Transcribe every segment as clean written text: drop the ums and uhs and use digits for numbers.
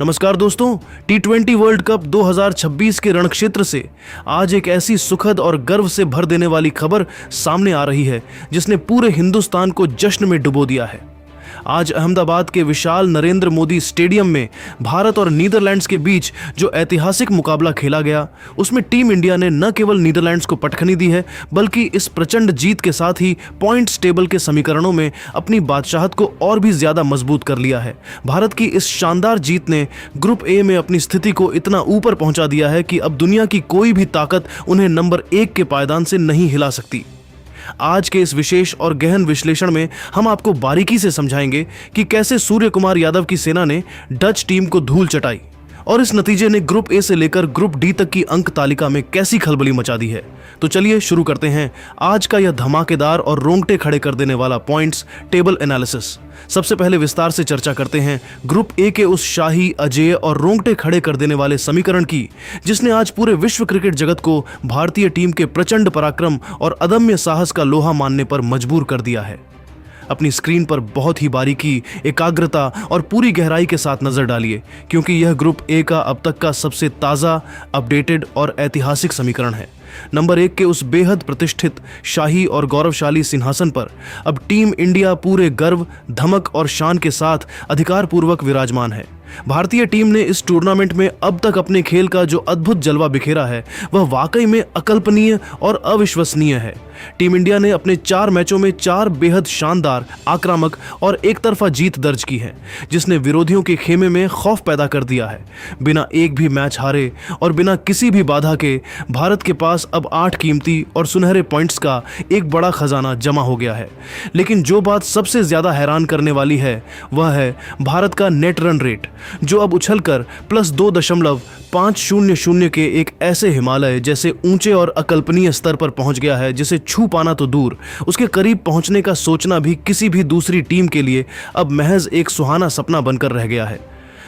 नमस्कार दोस्तों, T20 world cup 2026 के रणक्षेत्र से आज एक ऐसी सुखद और गर्व से भर देने वाली खबर सामने आ रही है जिसने पूरे हिंदुस्तान को जश्न में डुबो दिया है। आज अहमदाबाद के विशाल नरेंद्र मोदी स्टेडियम में भारत और नीदरलैंड्स के बीच जो ऐतिहासिक मुकाबला खेला गया, उसमें टीम इंडिया ने न केवल नीदरलैंड्स को पटखनी दी है, बल्कि इस प्रचंड जीत के साथ ही पॉइंट्स टेबल के समीकरणों में अपनी बादशाहत को और भी ज्यादा मजबूत कर लिया है। भारत की इस शानदार जीत ने ग्रुप ए में अपनी स्थिति को इतना ऊपर पहुंचा दिया है कि अब दुनिया की कोई भी ताकत उन्हें नंबर 1 के पायदान से नहीं हिला सकती। आज के इस विशेष और गहन विश्लेषण में हम आपको बारीकी से समझाएंगे कि कैसे सूर्य कुमार यादव की सेना ने डच टीम को धूल चटाई और इस नतीजे ने ग्रुप ए से लेकर ग्रुप डी तक की अंक तालिका में कैसी खलबली मचा दी है। तो चलिए शुरू करते हैं आज का यह धमाकेदार और रोंगटे खड़े कर देने वाला पॉइंट्स टेबल एनालिसिस। सबसे पहले विस्तार से चर्चा करते हैं ग्रुप ए के उस शाही, अजेय और रोंगटे खड़े कर देने वाले समीकरण की, जिसने आज पूरे विश्व क्रिकेट जगत को भारतीय टीम के प्रचंड पराक्रम और अदम्य साहस का लोहा मानने पर मजबूर कर दिया है। अपनी स्क्रीन पर बहुत ही बारीकी, एकाग्रता और पूरी गहराई के साथ नजर डालिए, क्योंकि यह ग्रुप ए का अब तक का सबसे ताज़ा, अपडेटेड और ऐतिहासिक समीकरण है। नंबर 1 के उस बेहद प्रतिष्ठित, शाही और गौरवशाली सिंहासन पर अब टीम इंडिया पूरे गर्व, धमक और शान के साथ अधिकारपूर्वक विराजमान है। भारतीय टीम ने इस टूर्नामेंट में अब तक अपने खेल का जो अद्भुत जलवा बिखेरा है, वह वाकई में अकल्पनीय और अविश्वसनीय है। टीम इंडिया ने अपने 4 मैचों में 4 बेहद शानदार, आक्रामक और एक तरफा जीत दर्ज की है, जिसने विरोधियों के खेमे में खौफ पैदा कर दिया है। बिना एक भी मैच हारे और बिना किसी भी बाधा के भारत के पास अब 8 कीमती और सुनहरे पॉइंट्स का एक बड़ा खजाना जमा हो गया है। लेकिन जो बात सबसे ज्यादा हैरान करने वाली है, वह है भारत का नेट रन रेट, जो अब उछलकर +2.500 के एक ऐसे हिमालय जैसे ऊंचे और अकल्पनीय स्तर पर पहुंच गया है, जिसे छू पाना तो दूर, उसके करीब पहुंचने का सोचना भी किसी भी दूसरी टीम के लिए अब महज एक सुहाना सपना बनकर रह गया है।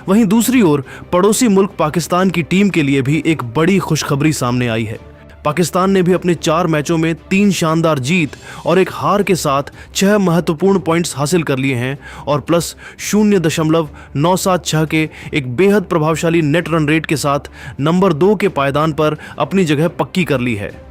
वहीं दूसरी ओर पड़ोसी मुल्क पाकिस्तान की टीम के लिए भी एक बड़ी खुशखबरी सामने आई है। पाकिस्तान ने भी अपने 4 मैचों में 3 शानदार जीत और एक हार के साथ 6 महत्वपूर्ण पॉइंट्स हासिल कर लिए हैं और +0.976 के एक बेहद प्रभावशाली नेट रन रेट के साथ नंबर 2 के पायदान पर अपनी जगह पक्की कर ली है।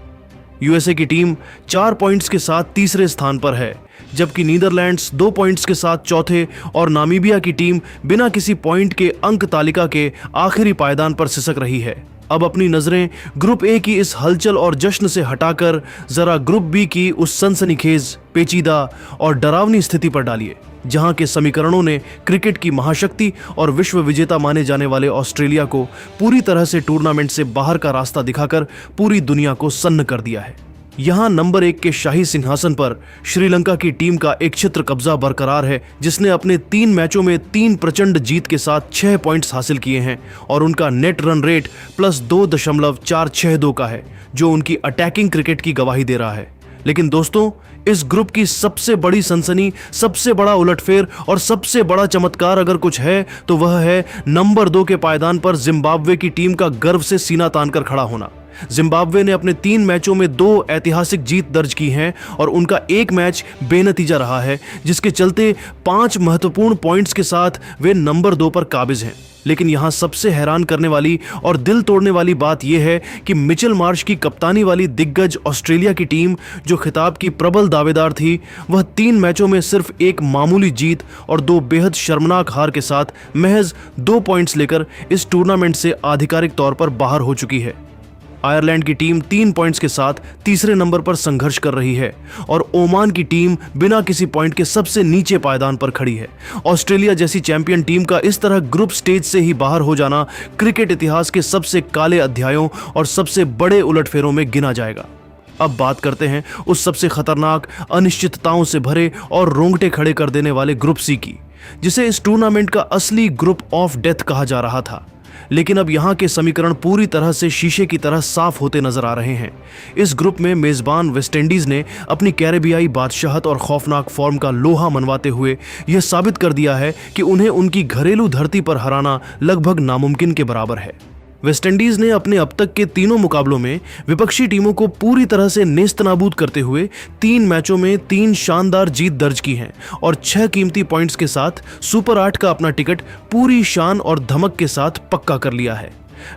यूएसए की टीम 4 पॉइंट्स के साथ तीसरे स्थान पर है, जबकि नीदरलैंड्स 2 पॉइंट्स के साथ चौथे और नामीबिया की टीम बिना किसी पॉइंट के अंक तालिका के आखिरी पायदान पर सिसक रही है। अब अपनी नजरें ग्रुप ए की इस हलचल और जश्न से हटाकर जरा ग्रुप बी की उस सनसनीखेज, पेचीदा और डरावनी स्थिति पर डालिए, जहां के समीकरणों ने क्रिकेट की महाशक्ति और विश्व विजेता माने जाने वाले ऑस्ट्रेलिया को पूरी तरह से टूर्नामेंट से बाहर का रास्ता दिखाकर पूरी दुनिया को सन्न कर दिया है। यहां नंबर 1 के शाही सिंहासन पर श्रीलंका की टीम का एक छित्र कब्जा बरकरार है, जिसने अपने 3 मैचों में 3 प्रचंड जीत के साथ 6 पॉइंट्स हासिल किए हैं और उनका नेट रन रेट +2.462 का है, जो उनकी अटैकिंग क्रिकेट की गवाही दे रहा है। लेकिन दोस्तों, इस ग्रुप की सबसे बड़ी सनसनी, सबसे बड़ा उलटफेर और सबसे बड़ा चमत्कार अगर कुछ है, तो वह है नंबर 2 के पायदान पर जिम्बाब्वे की टीम का गर्व से सीना तानकर खड़ा होना। जिम्बाब्वे ने अपने 3 मैचों में 2 ऐतिहासिक जीत दर्ज की हैं और उनका एक मैच बेनतीजा रहा है, जिसके चलते 5 महत्वपूर्ण पॉइंट्स के साथ वे नंबर 2 पर काबिज हैं। लेकिन यहां सबसे हैरान करने वाली और दिल तोड़ने वाली बात यह है कि मिचेल मार्श की कप्तानी वाली दिग्गज ऑस्ट्रेलिया की टीम, जो खिताब की प्रबल दावेदार थी, वह 3 मैचों में सिर्फ एक मामूली जीत और 2 बेहद शर्मनाक हार के साथ महज 2 पॉइंट्स लेकर इस टूर्नामेंट से आधिकारिक तौर पर बाहर हो चुकी है। आयरलैंड की टीम 3 पॉइंट्स के साथ तीसरे नंबर पर संघर्ष कर रही है और ओमान की टीम बिना किसी पॉइंट के सबसे नीचे पायदान पर खड़ी है। ऑस्ट्रेलिया जैसी चैंपियन टीम का इस तरह ग्रुप स्टेज से ही बाहर हो जाना क्रिकेट इतिहास के सबसे काले अध्यायों और सबसे बड़े उलटफेरों में गिना जाएगा। अब बात करते हैं उस सबसे खतरनाक, अनिश्चितताओं से भरे और रोंगटे खड़े कर देने वाले ग्रुप सी की, जिसे इस टूर्नामेंट का असली ग्रुप ऑफ डेथ कहा जा रहा था। लेकिन अब यहाँ के समीकरण पूरी तरह से शीशे की तरह साफ होते नजर आ रहे हैं। इस ग्रुप में मेजबान वेस्टइंडीज ने अपनी कैरेबियाई बादशाहत और खौफनाक फॉर्म का लोहा मनवाते हुए यह साबित कर दिया है कि उन्हें उनकी घरेलू धरती पर हराना लगभग नामुमकिन के बराबर है। वेस्टइंडीज ने अपने अब तक के तीनों मुकाबलों में विपक्षी टीमों को पूरी तरह से नेस्तनाबूद करते हुए 3 मैचों में 3 शानदार जीत दर्ज की हैं और 6 कीमती पॉइंट्स के साथ सुपर 8 का अपना टिकट पूरी शान और धमक के साथ पक्का कर लिया है।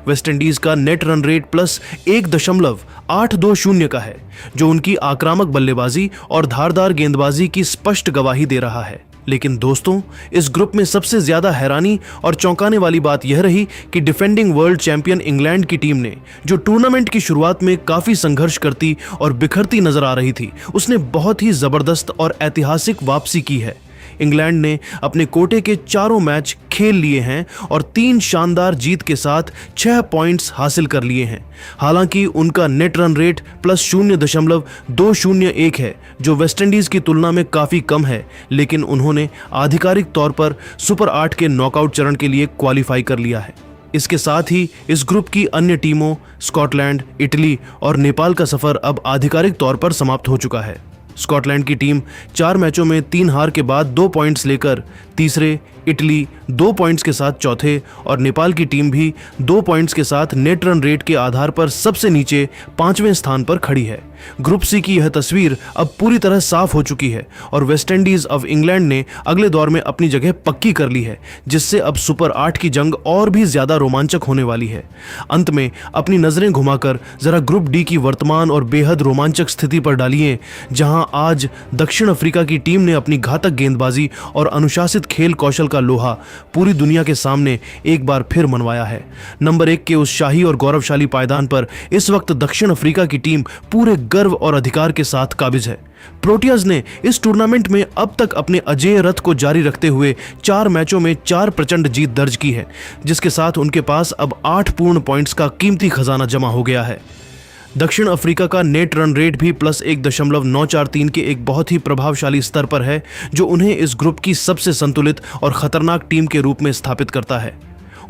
वेस्टइंडीज का नेट रन रेट प्लस 1.820 का है, जो उनकी आक्रामक बल्लेबाजी और धारदार गेंदबाजी की स्पष्ट गवाही दे रहा है। लेकिन दोस्तों, इस ग्रुप में सबसे ज्यादा हैरानी और चौंकाने वाली बात यह रही कि डिफेंडिंग वर्ल्ड चैंपियन इंग्लैंड की टीम ने, जो टूर्नामेंट की शुरुआत में काफी संघर्ष करती और बिखरती नजर आ रही थी, उसने बहुत ही जबरदस्त और ऐतिहासिक वापसी की है। इंग्लैंड ने अपने कोटे के चारों मैच खेल लिए हैं और 3 शानदार जीत के साथ 6 पॉइंट्स हासिल कर लिए हैं। हालांकि उनका नेट रन रेट प्लस 0.201 है, जो वेस्टइंडीज की तुलना में काफी कम है, लेकिन उन्होंने आधिकारिक तौर पर सुपर 8 के नॉकआउट चरण के लिए क्वालिफाई कर लिया है। इसके साथ ही इस ग्रुप की अन्य टीमों स्कॉटलैंड, इटली और नेपाल का सफर अब आधिकारिक तौर पर समाप्त हो चुका है। स्कॉटलैंड की टीम 4 मैचों में 3 हार के बाद 2 पॉइंट्स लेकर तीसरे, इटली 2 पॉइंट्स के साथ चौथे और नेपाल की टीम भी 2 पॉइंट्स के साथ नेट रन रेट के आधार पर सबसे नीचे 5वें स्थान पर खड़ी है। ग्रुप सी की यह तस्वीर अब पूरी तरह साफ हो चुकी है और वेस्टइंडीज ऑफ इंग्लैंड ने अगले दौर में अपनी जगह पक्की कर ली है, जिससे अब सुपर 8 की जंग और भी ज्यादा रोमांचक होने वाली है। अंत में अपनी नजरें घुमाकर जरा ग्रुप डी की वर्तमान और बेहद रोमांचक स्थिति पर डालिए, जहां आज दक्षिण अफ्रीका की टीम ने अपनी घातक गेंदबाजी और अनुशासित खेल कौशल का लोहा पूरी दुनिया के सामने एक बार फिर मनवाया है। नंबर 1 के उस शाही और गौरवशाली पायदान पर इस वक्त दक्षिण अफ्रीका की टीम पूरे गर्व और अधिकार के साथ काबिज है। प्रोटियाज ने इस टूर्नामेंट में अब तक अपने अजेय रथ को जारी रखते हुए 4 मैचों में 4 प्रचंड जीत दर्ज की है, जिसके साथ उनके पास अब 8 पूर्ण पॉइंट्स का कीमती खजाना जमा हो गया है। दक्षिण अफ्रीका का नेट रन रेट भी प्लस 1.943 के एक बहुत ही प्रभावशाली स्तर पर है, जो उन्हें इस ग्रुप की सबसे संतुलित और खतरनाक टीम के रूप में स्थापित करता है।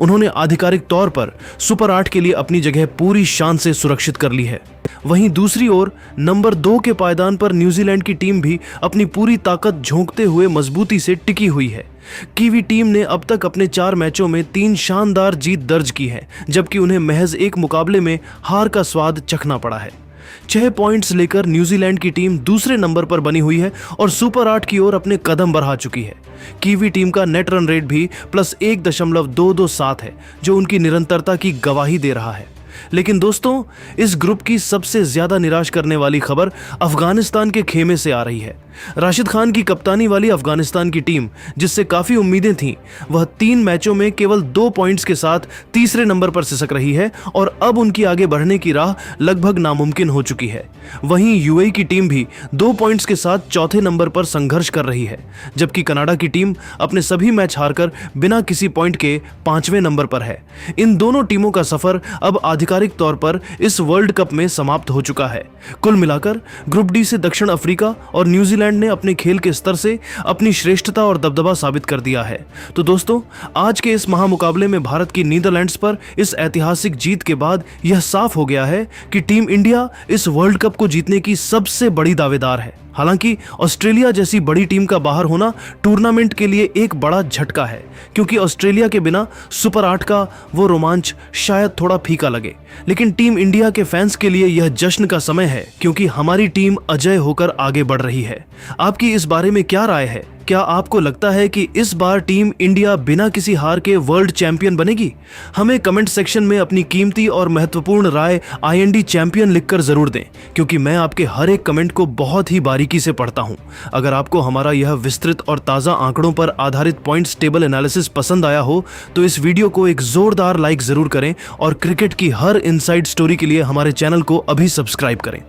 उन्होंने आधिकारिक तौर पर सुपर 8 के लिए अपनी जगह पूरी शान से सुरक्षित कर ली है। वहीं दूसरी ओर नंबर 2 के पायदान पर न्यूजीलैंड की टीम भी अपनी पूरी ताकत झोंकते हुए मजबूती से टिकी हुई है। कीवी टीम ने अब तक अपने 4 मैचों में 3 शानदार जीत दर्ज की है, जबकि उन्हें महज एक मुकाबले में हार का स्वाद चखना पड़ा है। 6 पॉइंट्स लेकर न्यूजीलैंड की टीम दूसरे नंबर पर बनी हुई है और सुपर 8 की ओर अपने कदम बढ़ा चुकी है। कीवी टीम का नेट रन रेट भी प्लस 1.227 है, जो उनकी निरंतरता की गवाही दे रहा है। लेकिन दोस्तों, इस ग्रुप की सबसे ज्यादा निराश करने वाली खबर अफगानिस्तान के खेमे से आ रही है। राशिद खान की कप्तानी वाली अफगानिस्तान की टीम, जिससे काफी उम्मीदें थीं, वह 3 मैचों में केवल 2 पॉइंट्स के साथ तीसरे नंबर पर सिसक रही है और अब उनकी आगे बढ़ने की राह लगभग नामुमकिन हो चुकी है। वहीं यूएई की टीम भी 2 पॉइंट्स के साथ चौथे नंबर पर संघर्ष कर रही है, जबकि कनाडा की टीम अपने सभी मैच हारकर बिना किसी पॉइंट के 5वें नंबर पर है। इन दोनों टीमों का सफर अब आधिकारिक तौर पर इस वर्ल्ड कप में समाप्त हो चुका है। कुल मिलाकर ग्रुप डी से दक्षिण अफ्रीका और न्यूजीलैंड ने अपने खेल के स्तर से अपनी श्रेष्ठता और दबदबा साबित कर दिया है। तो दोस्तों, आज के इस महामुकाबले में भारत की नीदरलैंड्स पर इस ऐतिहासिक जीत के बाद यह साफ हो गया है कि टीम इंडिया इस वर्ल्ड कप को जीतने की सबसे बड़ी दावेदार है। हालांकि ऑस्ट्रेलिया जैसी बड़ी टीम का बाहर होना टूर्नामेंट के लिए एक बड़ा झटका है, क्योंकि ऑस्ट्रेलिया के बिना सुपर 8 का वो रोमांच शायद थोड़ा फीका लगे। लेकिन टीम इंडिया के फैंस के लिए यह जश्न का समय है, क्योंकि हमारी टीम अजय होकर आगे बढ़ रही है। आपकी इस बारे में क्या राय है? क्या आपको लगता है कि इस बार टीम इंडिया बिना किसी हार के वर्ल्ड चैंपियन बनेगी? हमें कमेंट सेक्शन में अपनी कीमती और महत्वपूर्ण राय IND चैंपियन लिखकर जरूर दें, क्योंकि मैं आपके हर एक कमेंट को बहुत ही बारीकी से पढ़ता हूं। अगर आपको हमारा यह विस्तृत और ताज़ा आंकड़ों पर आधारित पॉइंट्स टेबल एनालिसिस पसंद आया हो तो इस वीडियो को एक जोरदार लाइक जरूर करें और क्रिकेट की हर इनसाइड स्टोरी के लिए हमारे चैनल को अभी सब्सक्राइब करें।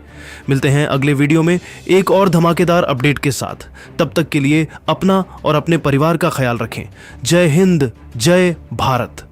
मिलते हैं अगले वीडियो में एक और धमाकेदार अपडेट के साथ। तब तक के लिए अपना और अपने परिवार का ख्याल रखें। जय हिंद, जय भारत।